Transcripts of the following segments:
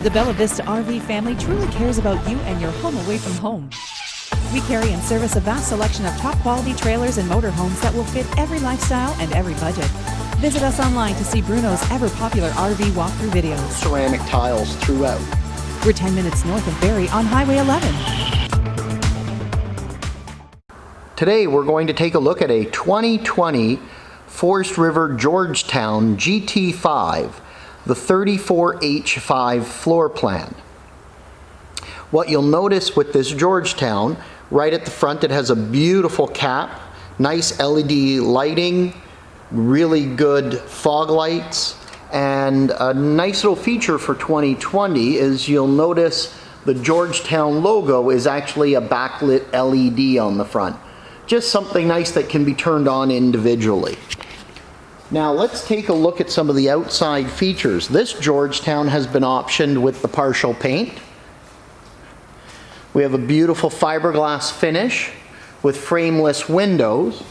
The Bella Vista RV family truly cares about you and your home away from home. We carry and service a vast selection of top-quality trailers and motorhomes that will fit every lifestyle and every budget. Visit us online to see Bruno's ever-popular RV walkthrough videos. Ceramic tiles throughout. We're 10 minutes north of Barrie on Highway 11. Today we're going to take a look at a 2020 Forest River Georgetown GT5, the 34H5 floor plan. What you'll notice with this Georgetown, right at the front it has a beautiful cap, nice LED lighting, really good fog lights, and a nice little feature for 2020 is you'll notice the Georgetown logo is actually a backlit LED on the front. Just something nice that can be turned on individually. Now let's take a look at some of the outside features. This Georgetown has been optioned with the partial paint. We have a beautiful fiberglass finish with frameless windows,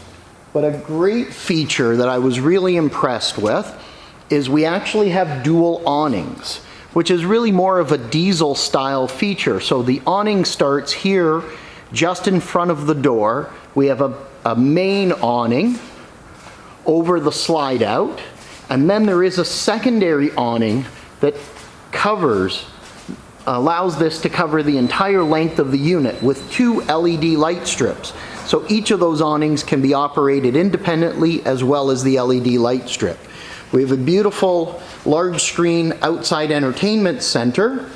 but a great feature that I was really impressed with is we actually have dual awnings, which is really more of a diesel style feature. So the awning starts here just in front of the door. We have a main awning over the slide out, and then there is a secondary awning that allows this to cover the entire length of the unit with 2 LED light strips. So each of those awnings can be operated independently as well as the LED light strip. We have a beautiful large screen outside entertainment center.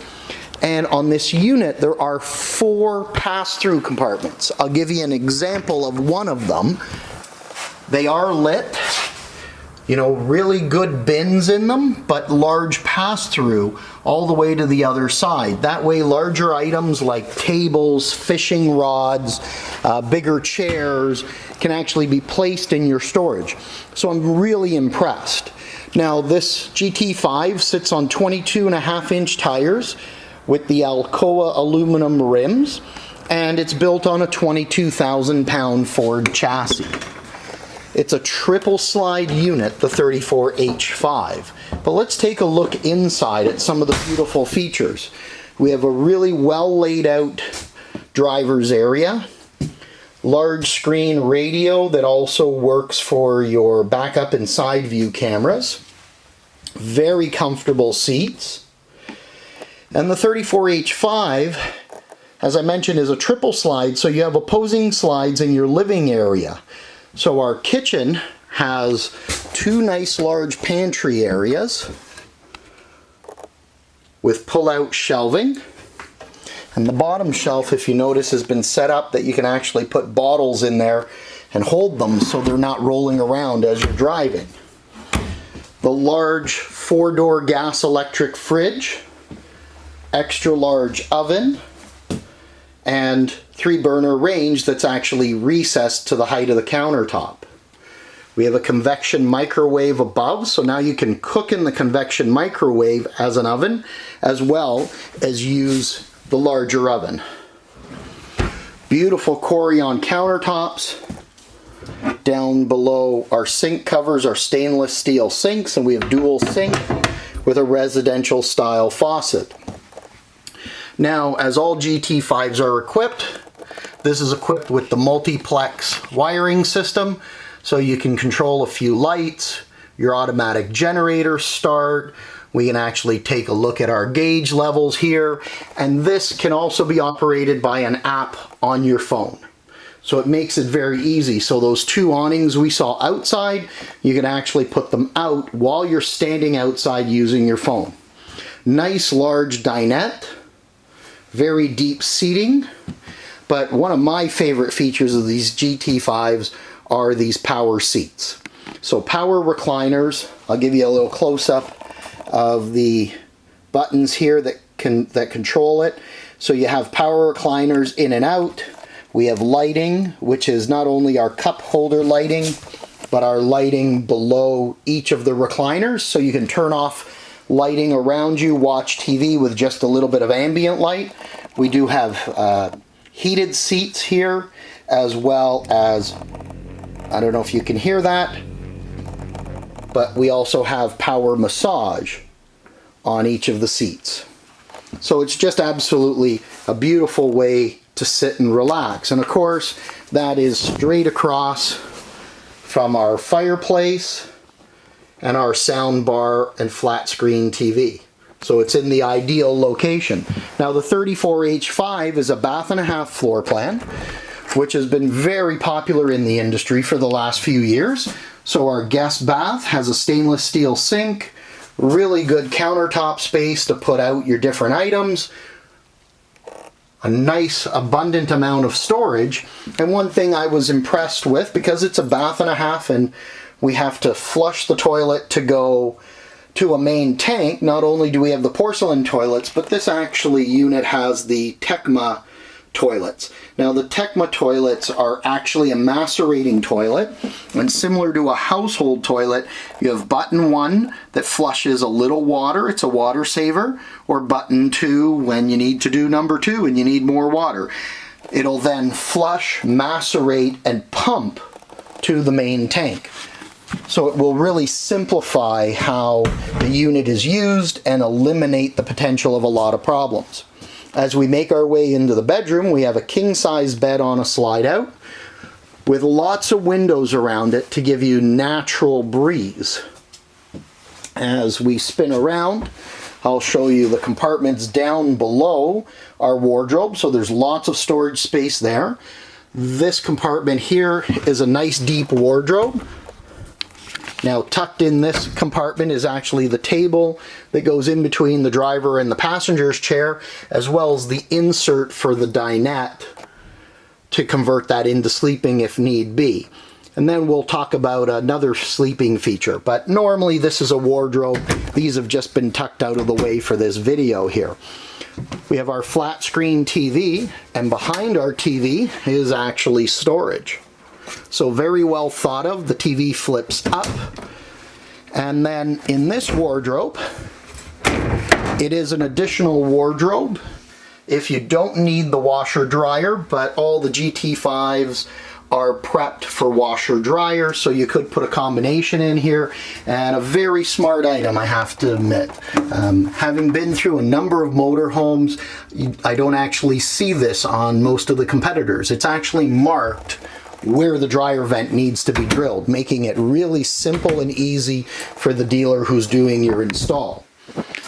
And on this unit, there are 4 pass-through compartments. I'll give you an example of one of them. They are lit, you know, really good bins in them, but large pass-through all the way to the other side. That way, larger items like tables, fishing rods, bigger chairs can actually be placed in your storage. So I'm really impressed. Now, this GT5 sits on 22.5-inch tires with the Alcoa aluminum rims, and it's built on a 22,000-pound Ford chassis. It's a triple slide unit, the 34H5. But let's take a look inside at some of the beautiful features. We have a really well laid out driver's area, large screen radio that also works for your backup and side view cameras, very comfortable seats. And the 34H5, as I mentioned, is a triple slide, so you have opposing slides in your living area. So our kitchen has 2 nice large pantry areas with pull-out shelving. And the bottom shelf, if you notice, has been set up that you can actually put bottles in there and hold them so they're not rolling around as you're driving. The large 4-door gas electric fridge, extra large oven, and 3-burner range that's actually recessed to the height of the countertop. We have a convection microwave above, so now you can cook in the convection microwave as an oven, as well as use the larger oven. Beautiful Corian countertops. Down below our sink covers are stainless steel sinks, and we have dual sink with a residential style faucet. Now, as all GT5s are equipped, this is equipped with the Multiplex wiring system, so you can control a few lights, your automatic generator start. We can actually take a look at our gauge levels here, and this can also be operated by an app on your phone. So it makes it very easy. So those 2 awnings we saw outside, you can actually put them out while you're standing outside using your phone. Nice large dinette. Very deep seating, but one of my favorite features of these GT5s are these power seats. So power recliners. I'll give you a little close-up of the buttons here that control it. So you have power recliners in and out. We have lighting, which is not only our cup holder lighting, but our lighting below each of the recliners, so you can turn off lighting around you, watch TV with just a little bit of ambient light. We do have heated seats here, as well as, I don't know if you can hear that, but we also have power massage on each of the seats. So it's just absolutely a beautiful way to sit and relax. And of course, that is straight across from our fireplace and our sound bar and flat screen TV. So it's in the ideal location. Now the 34H5 is a bath and a half floor plan, which has been very popular in the industry for the last few years. So our guest bath has a stainless steel sink, really good countertop space to put out your different items, a nice abundant amount of storage. And one thing I was impressed with, because it's a bath and a half and we have to flush the toilet to go to a main tank, not only do we have the porcelain toilets, but this actually unit has the Tecma toilets. Now the Tecma toilets are actually a macerating toilet, and similar to a household toilet, you have button 1 that flushes a little water, it's a water saver, or button 2 when you need to do number 2 and you need more water. It'll then flush, macerate, and pump to the main tank. So it will really simplify how the unit is used and eliminate the potential of a lot of problems. As we make our way into the bedroom, we have a king-size bed on a slide out with lots of windows around it to give you natural breeze. As we spin around, I'll show you the compartments down below our wardrobe, so there's lots of storage space there. This compartment here is a nice deep wardrobe. Now tucked in this compartment is actually the table that goes in between the driver and the passenger's chair, as well as the insert for the dinette to convert that into sleeping if need be. And then we'll talk about another sleeping feature, but normally this is a wardrobe. These have just been tucked out of the way for this video here. We have our flat screen TV, and behind our TV is actually storage. So very well thought of. The TV flips up, and then in this wardrobe, it is an additional wardrobe if you don't need the washer dryer, but all the GT5s are prepped for washer dryer, so you could put a combination in here. And a very smart item, I have to admit. Having been through a number of motorhomes, I don't actually see this on most of the competitors. It's actually marked where the dryer vent needs to be drilled, making it really simple and easy for the dealer who's doing your install.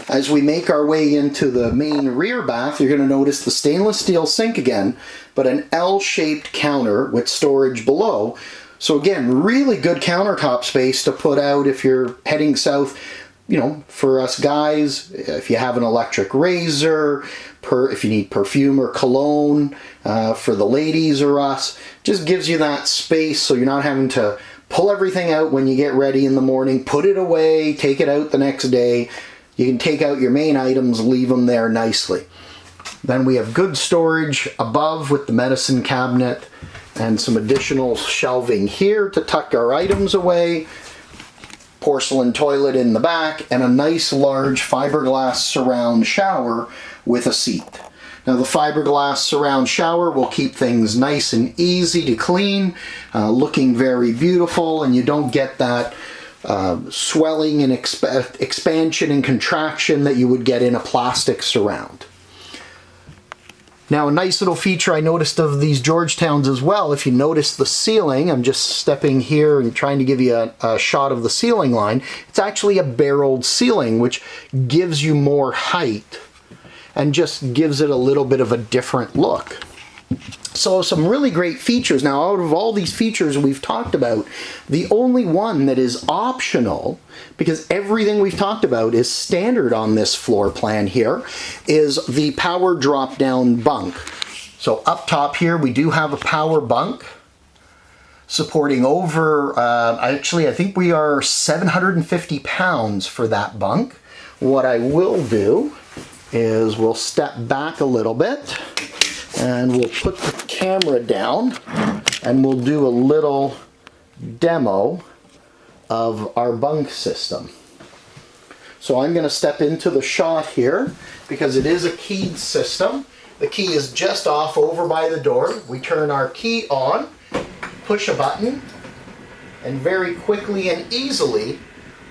As we make our way into the main rear bath, you're going to notice the stainless steel sink again, but an L-shaped counter with storage below. So again, really good countertop space to put out if you're heading south. You know, for us guys, if you have an electric razor, if you need perfume or cologne, for the ladies or us, just gives you that space so you're not having to pull everything out when you get ready in the morning, put it away, take it out the next day. You can take out your main items, leave them there nicely. Then we have good storage above with the medicine cabinet and some additional shelving here to tuck our items away. Porcelain toilet in the back, and a nice large fiberglass surround shower with a seat. Now the fiberglass surround shower will keep things nice and easy to clean, looking very beautiful, and you don't get that swelling and expansion and contraction that you would get in a plastic surround. Now a nice little feature I noticed of these Georgetowns as well, if you notice the ceiling, I'm just stepping here and trying to give you a shot of the ceiling line, it's actually a barreled ceiling, which gives you more height and just gives it a little bit of a different look. So some really great features. Now out of all these features we've talked about, the only one that is optional, because everything we've talked about is standard on this floor plan here, is the power drop down bunk. So up top here we do have a power bunk supporting over, actually I think we are 750 pounds for that bunk. What I will do is we'll step back a little bit, and we'll put the camera down and we'll do a little demo of our bunk system. So I'm going to step into the shot here because it is a keyed system. The key is just off over by the door. We turn our key on, push a button, and very quickly and easily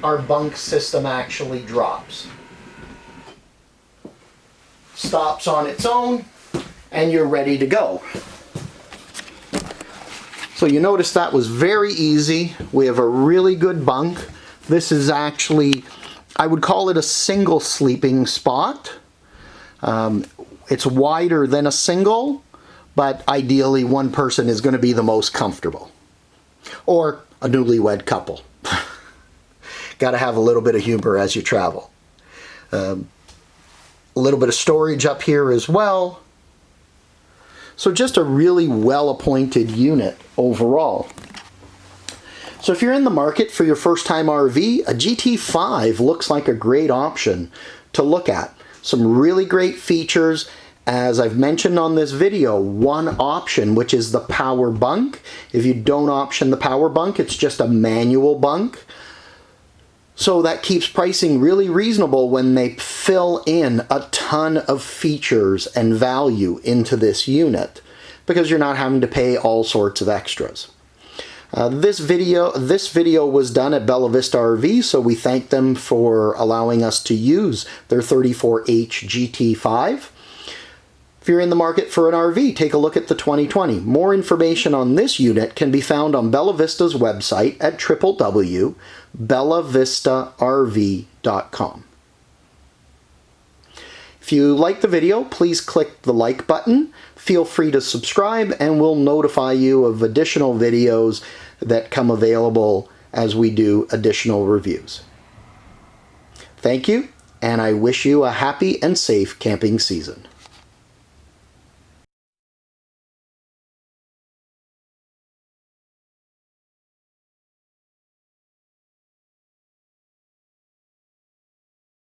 our bunk system actually drops. stops on its own, and you're ready to go. So you notice that was very easy. We have a really good bunk. This is actually, I would call it a single sleeping spot. It's wider than a single, but ideally one person is going to be the most comfortable. Or a newlywed couple. Got to have a little bit of humor as you travel. A little bit of storage up here as well. So just a really well-appointed unit overall. So if you're in the market for your first-time RV, a GT5 looks like a great option to look at. Some really great features. As I've mentioned on this video, one option, which is the power bunk. If you don't option the power bunk, it's just a manual bunk. So that keeps pricing really reasonable when they fill in a ton of features and value into this unit, because you're not having to pay all sorts of extras. This video was done at Bella Vista RV, so we thank them for allowing us to use their 34H GT5. If you're in the market for an RV, take a look at the 2020. More information on this unit can be found on Bella Vista's website at www.bellavistarv.com. If you like the video, please click the like button. Feel free to subscribe, and we'll notify you of additional videos that come available as we do additional reviews. Thank you, and I wish you a happy and safe camping season.